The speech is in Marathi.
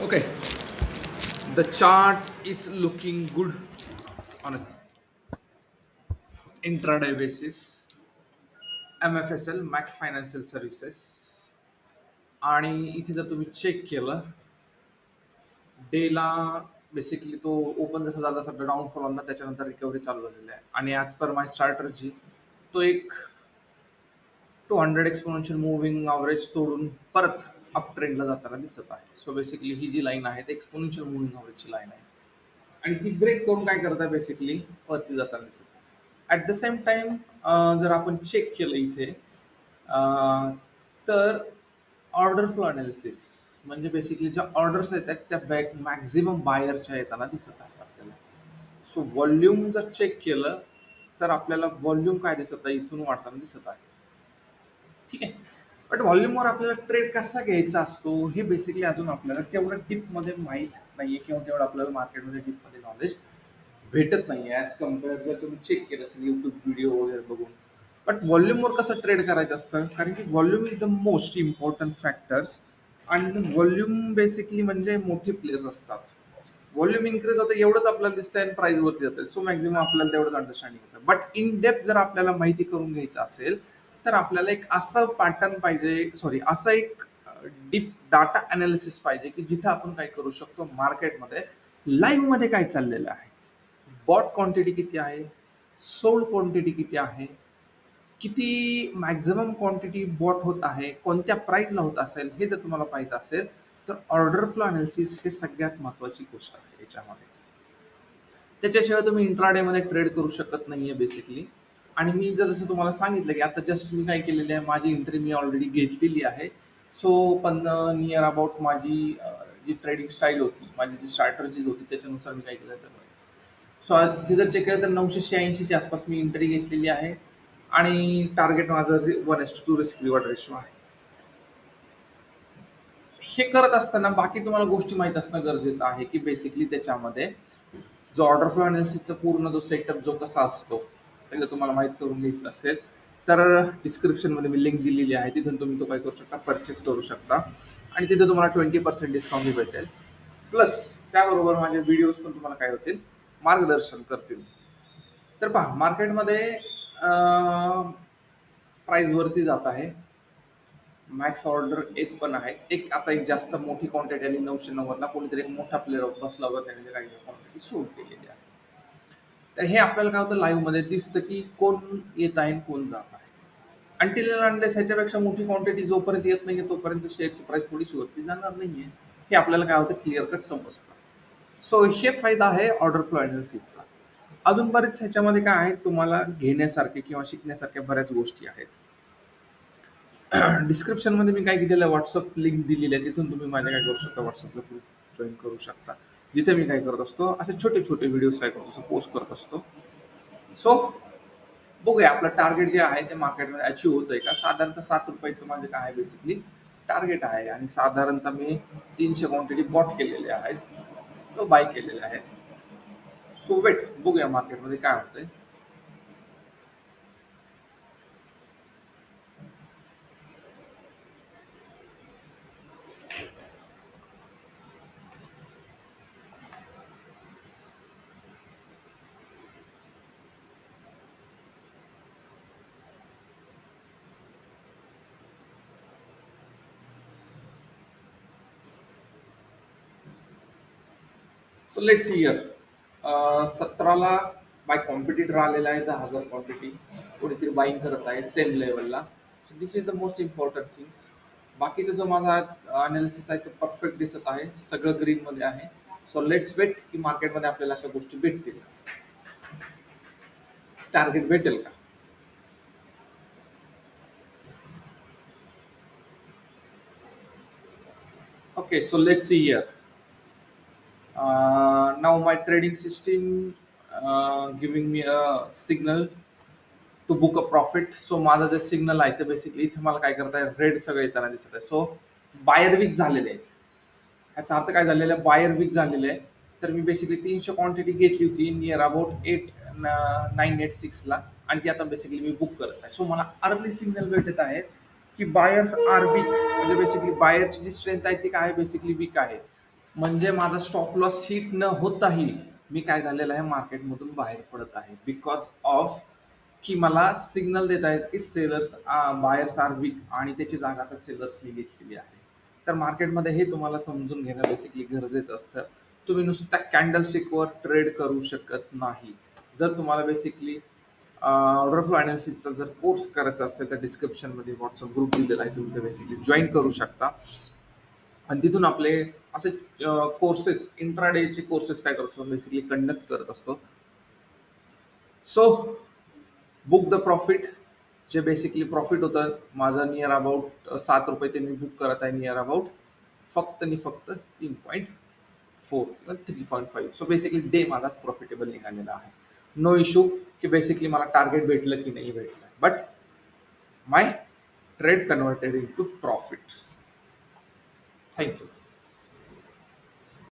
Okay, the chart is looking good on an intraday basis. MFSL Max Financial Services आणि इथे जर तुम्ही चेक केलं डेला बेसिकली तो ओपन जसा झाला सध्या डाऊनफॉल होता त्याच्यानंतर रिकव्हरी चालू झालेली आहे आणि ॲज पर माय स्ट्रॅटर्जी तो एक 200 एक्सपोनेन्शियल मूव्हिंग ॲव्हरेज तोडून परत अप ट्रेंडला जाताना दिसत आहे. सो बेसिकली ही जी लाईन आहे ती एक्सपोनेन्शियल मूव्हिंग ॲव्हरेजची लाईन आहे आणि ती ब्रेक करून काय करत आहे बेसिकली वरती जाताना दिसत आहे. ॲट द सेम टाइम जर आपण चेक केलं इथे तर ऑर्डर फ्लो अनालिसिस म्हणजे बेसिकली ज्या ऑर्डर्स येतात त्या बॅक मॅक्झिमम बायरच्या येताना दिसत आहेत आपल्याला. सो व्हॉल्यूम जर चेक केलं तर आपल्याला व्हॉल्यूम काय दिसत आहे इथून वाढताना दिसत आहे. ठीक आहे. बट व्हॉल्यूमवर आपल्याला ट्रेड कसा घ्यायचा असतो हे बेसिकली अजून आपल्याला तेवढं डीपमध्ये माहीत नाहीये किंवा तेवढं आपल्याला मार्केटमध्ये डीपमध्ये नॉलेज भेटत नाहीये ॲज कम्पेअर जर तुम्ही चेक केलं असेल यूट्यूब व्हिडिओ वगैरे बघून. बट व्हॉल्यूमवर कसं ट्रेड करायचं असतं कारण की volume is the most important factors आणि व्हॉल्यूम बेसिकली म्हणजे मोठे प्लेयर्स असतात. व्हॉल्यूम इन्क्रीज होतं एवढंच आपल्याला दिसतंय आणि प्राइस वरती जातंय. सो मॅक्झिमम आपल्याला तेवढंच अंडरस्टँडिंग होतं. बट इन डेप्थ जर आपल्याला माहिती करून घ्यायचं असेल तर आपल्याला एक असं पॅटर्न पाहिजे सॉरी असं एक डीप डाटा अनालिसिस पाहिजे की जिथे आपण काय करू शकतो मार्केटमध्ये लाईव्ह मध्ये काय चाललेलं आहे, बॉट क्वांटिटी किती आहे, सोल्ड क्वांटिटी किती आहे, किती मॅक्झिमम क्वांटिटी बॉट होत आहे, कोणत्या प्राइसला होत असेल हे जर तुम्हाला पाहिजे असेल तर ऑर्डर फ्लो अनालिसिस हे सगळ्यात महत्वाची गोष्ट आहे याच्यामध्ये. त्याच्याशिवाय तुम्ही इंट्राडेमध्ये ट्रेड करू शकत नाहीये बेसिकली. आणि मी जर जसं तुम्हाला सांगितलं की आता जस्ट मी काय केलेली आहे माझी एंट्री मी ऑलरेडी घेतलेली आहे. सो पण नियर अबाउट माझी जी ट्रेडिंग स्टाईल होती माझी जी स्ट्रॅटर्जीज होती त्याच्यानुसार मी काय केलं तर सो आज जर चेक केलं तर 986च्या आसपास मी एंट्री घेतलेली आहे आणि टार्गेट माझं 1:2 रिस्क रिवॉर्ड रेशो आहे. हे करत असताना बाकी तुम्हाला गोष्टी माहीत असणं गरजेचं आहे की बेसिकली त्याच्यामध्ये जो ऑर्डर फ्लो अनालिसिसचा पूर्ण जो सेटअप जो कसा असतो एकदा तुम्हाला माहीत करून घ्यायचं असेल तर डिस्क्रिप्शनमध्ये मी लिंक दिलेली आहे तिथून तुम्ही तो काय करू शकता परचेस करू शकता आणि तिथे तुम्हाला 20% डिस्काउंट भेटेल. प्लस त्याबरोबर माझे व्हिडिओज पण तुम्हाला काय होतील मार्गदर्शन करतील. तर पहा मार्केटमध्ये प्राइस वरती जात आहे. मॅक्स ऑर्डर येत पण आहेत. एक आता एक जास्त मोठी क्वांटिटी आली 990ला कोणीतरी एक मोठा प्लेअर बसला होता त्याने काही क्वांटिटी सोड केलेली आहे. तर हे आपल्याला काय होतं लाईव्ह मध्ये दिसतं की कोण येत आहे आणि कोण जात आहे. अनटिल अनलेस ह्याच्यापेक्षा मोठी क्वांटिटी जोपर्यंत येत नाहीये तोपर्यंत शेअरची प्राइस थोडीशी वरती जाणार नाहीये हे आपल्याला काय होतं क्लिअर कट समजतं. सो हे फायदा आहे ऑर्डर फ्लो अनालिसिसचा. अजून बरेच ह्याच्यामध्ये काय आहे तुम्हाला घेण्यासारखे किंवा शिकण्यासारख्या बऱ्याच गोष्टी आहेत. डिस्क्रिप्शनमध्ये मी काय केलेलं आहे व्हॉट्सअप लिंक दिलेली आहे तिथून तुम्ही माझ्या काय करू शकता व्हॉट्सअपला ग्रुप जॉईन करू शकता जिथे मी काय करत असतो असे छोटे छोटे व्हिडिओज काय करतो असं पोस्ट करत असतो. सो बघूया आपलं टार्गेट जे आहे ते मार्केटमध्ये अचीव्ह होतंय का. साधारणतः 7 रुपयाचं माझे काय आहे बेसिकली टार्गेट आहे आणि साधारणतः मी 300 क्वांटिटी बॉट केलेले आहेत तो बाय केलेले आहेत. सो वेट बघूया मार्केटमध्ये काय होतंय. सो लेट्स सी इयर 17ला बाय कॉम्पिटिटर आलेला आहे 10,000 क्वांटिटी कोणीतरी बाईंग करत आहे सेम लेवलला. So this is the most important things. बाकीचा जो माझा अनालिसिस आहे तो परफेक्ट दिसत आहे सगळं ग्रीन मध्ये आहे. सो लेट्स वेट की मार्केटमध्ये आपल्याला अशा गोष्टी भेटतील टार्गेट भेटेल का. Okay so let's see here now my trading system giving me a signal to book a profit. So माझं जे सिग्नल आहे ते बेसिकली इथे मला काय करताय रेड सगळं येताना दिसत आहे. सो बायर वीक झालेले आहेत. ह्याचा अर्थ काय झालेला आहे बायर वीक झालेले आहे. तर मी बेसिकली 300 क्वांटिटी घेतली होती नियर अबाउट 8986ला आणि ती आता बेसिकली मी बुक करत आहे. सो मला अर्ली सिग्नल भेटत आहेत की बायर्स आर वीक म्हणजे बेसिकली बायरची जी स्ट्रेंथ आहे ती काय बेसिकली वीक आहे. म्हणजे माझा स्टॉप लॉस हिट न होताही मी काय झालेलं आहे, मार्केटमधून बाहेर पडत आहे बिकॉज ऑफ की मला सिग्नल देत आहेत की सेलर्स बायर्स आर वीक आणि त्याची जागा आता सेलर्सनी घेतलेली आहे. तर मार्केटमध्ये हे तुम्हाला समजून घेणं बेसिकली गरजेचं असतं. तुम्ही नुसत्या कॅन्डलस्टिकवर ट्रेड करू शकत नाही. जर तुम्हाला बेसिकली ऑर्डर फ्लो अनालिसिसचा जर कोर्स करायचा असेल तर डिस्क्रिप्शनमध्ये व्हॉट्सअप ग्रुप दिलेला आहे, तुम्ही ते बेसिकली जॉईन करू शकता. आणि तिथून आपले असे कोर्सेस, इंट्राडेचे कोर्सेस काय करतो बेसिकली कंडक्ट करत असतो. सो बुक द प्रॉफिट, जे बेसिकली प्रॉफिट होतं माझं नियर अबाउट ₹7 ते मी बुक करत आहे नियर अबाउट फक्त आणि फक्त 3.4 किंवा 3.5. सो बेसिकली डे माझाच प्रॉफिटेबल निघालेला आहे. नो इश्यू की बेसिकली मला टार्गेट भेटलं की नाही भेटलं, but my trade converted in to profit. Thank you.